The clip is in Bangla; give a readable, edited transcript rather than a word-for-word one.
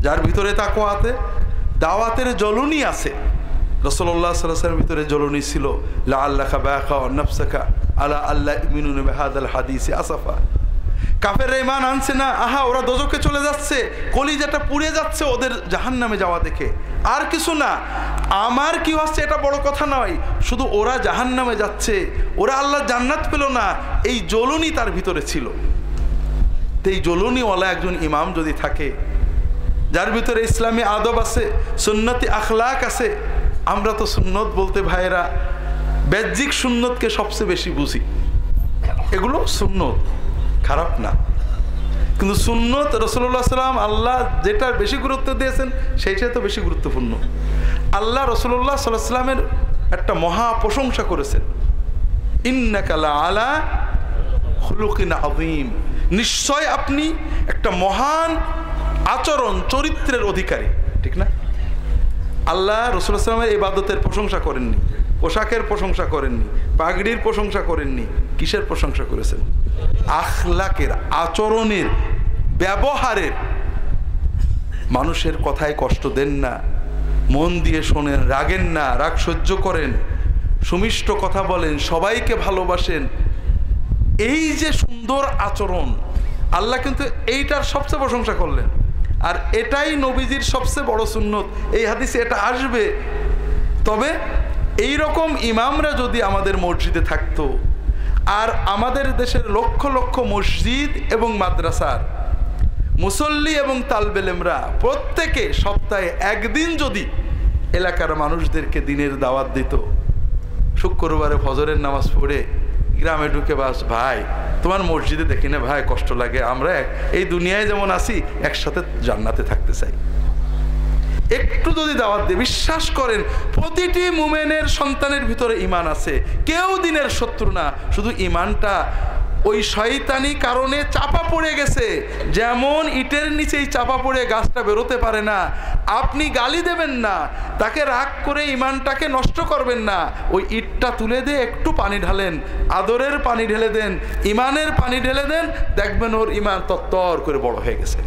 যার ভিতরে তাকওয়াতে দাওয়াতের জ্বলুনি আছে। রাসূলুল্লাহ সাল্লাল্লাহু আলাইহি ওয়াসাল্লামের ভিতরে জ্বলুনি ছিল, লাআল্লাকা বাকা নাফসাকা আলা আল্লা ইউমিনু বিহাদাল হাদিসি আসাফা। কাফেররা ঈমান আনছে না, আহা ওরা দোজখে চলে যাচ্ছে, কলিজাটা পুড়ে যাচ্ছে ওদের জাহান্নামে যাওয়া দেখে, আর কিছু না। আমার কি হচ্ছে এটা বড় কথা নয়, শুধু ওরা জাহান্নামে যাচ্ছে, ওরা আল্লাহর জান্নাত পেল না, এই জ্বলুনি তার ভিতরে ছিল। তো এই জ্বলুনিওয়ালা একজন ইমাম যদি থাকে, যার ভিতরে ইসলামী আদব আছে, সুন্নতি আখলাক আছে। আমরা তো সুন্নত বলতে ভাইয়েরা বাহ্যিক সুন্নতকে সবচেয়ে বেশি বুঝি, এগুলো সুন্নত খারাপ না, কিন্তু সুন্নত রাসূলুল্লাহ সাল্লাম আল্লাহ যেটা বেশি গুরুত্ব দিয়েছেন সেইটা তো বেশি গুরুত্বপূর্ণ। আল্লাহ রাসূলুল্লাহ সাল্লাল্লাহু আলাইহি ওয়াসাল্লামের একটা মহা প্রশংসা করেছেন, ইন্নাকা লাআলা খুলুকিন আযীম, নিশ্চয় আপনি একটা মহান আচরণ চরিত্রের অধিকারী, ঠিক না? আল্লাহ রাসূলুল্লাহ সাল্লাল্লাহু আলাইহি ওয়াসাল্লামের ইবাদতের প্রশংসা করেননি, পোশাকের প্রশংসা করেননি, পাগড়ির প্রশংসা করেননি, কিসের প্রশংসা করেছেন? আখলাকের, আচরণের, ব্যবহারের। মানুষের কথায় কষ্ট দেন না, মন দিয়ে শোনেন, রাগেন না, রাগ সহ্য করেন, সুমিষ্ট কথা বলেন, সবাইকে ভালোবাসেন। এই যে সুন্দর আচরণ, আল্লাহ কিন্তু এইটার সবচেয়ে প্রশংসা করলেন। আর এটাই নবীজির সবচেয়ে বড় সুন্নত, এই হাদিসে এটা আসবে। তবে এই রকম ইমামরা যদি আমাদের মসজিদে থাকতো, আর আমাদের দেশের লক্ষ লক্ষ মসজিদ এবং মাদ্রাসার মুসল্লি এবং তালবেলেমরা প্রত্যেকে সপ্তাহে একদিন যদি এলাকার মানুষদেরকে দিনের দাওয়াত দিত, শুক্রবারে ফজরের নামাজ পড়ে গ্রামে ঢুকে, বাস ভাই তোমার মসজিদে দেখি না ভাই, কষ্ট লাগে, আমরা এই দুনিয়ায় যেমন আছি একসাথে জান্নাতে থাকতে চাই, একটু যদি দাওয়াত দিয়ে, বিশ্বাস করেন প্রতিটি মুমিনের সন্তানের ভিতরে ঈমান আছে, কেউ দিনের শত্রু না, শুধু ঈমানটা ওই শয়তানি কারণে চাপা পড়ে গেছে। যেমন ইটের নিচেই চাপা পড়ে গাছটা বেরোতে পারে না, আপনি গালি দেবেন না, তাকে রাগ করে ঈমানটাকে নষ্ট করবেন না, ওই ইটটা তুলে দিয়ে একটু পানি ঢালেন, আদরের পানি ঢেলে দেন, ঈমানের পানি ঢেলে দেন, দেখবেন ওর ঈমান তত্তর করে বড় হয়ে গেছে।